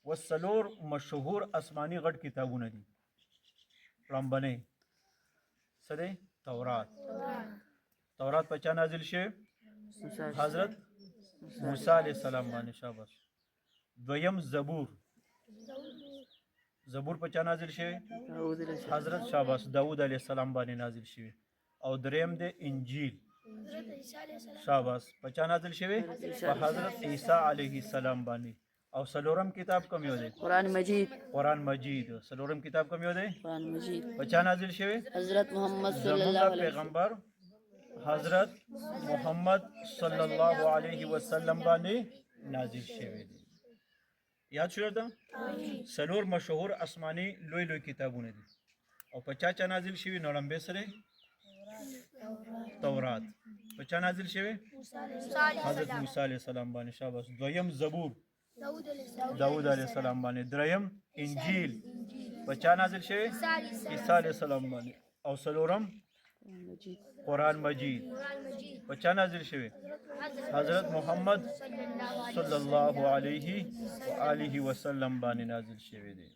وسلور مشهور آسماني غټ کتابونه دي. لومبنی څه دی؟ تورات په چا نازل شوی؟ حضرت موسی علیه السلام باندې. شاباس. دویم زبور په چا نازل شوی؟ حضرت شاباس داود علیه السلام باندې نازل شوی. او دریم دی انجیل. شاباس په چا نازل شوی؟ په حضرت عیسی علیه السلام باندې. او سلورم کتاب کوم یو دی؟ قرآن مجید. سلورم کتاب کوم یو دی؟ قرآن مجید. په چا نازل شوی؟ حضرت محمد صلی الله زمونږ علیه پیغمبر حضرت محمد صلی الله علیه وسلم باندې نازل شوی دی. یاد شو ده؟ سلور مشهور آسماني لوی لوی کتابونه دي. او په چا نازل شوی؟ نو لمبه سره تورات. په چا نازل شوی؟ حضرت موسی علیه السلام باندې. شاباس. دویم زبور داود علیه السلام باندې. دریم انجیل په چا نازل شوی؟ عیسی علیه السلام باندې. او سلورم قرآن مجید په چا نازل شوی؟ حضرت محمد صلی الله علیه و آله وسلم باندې نازل شوی دی.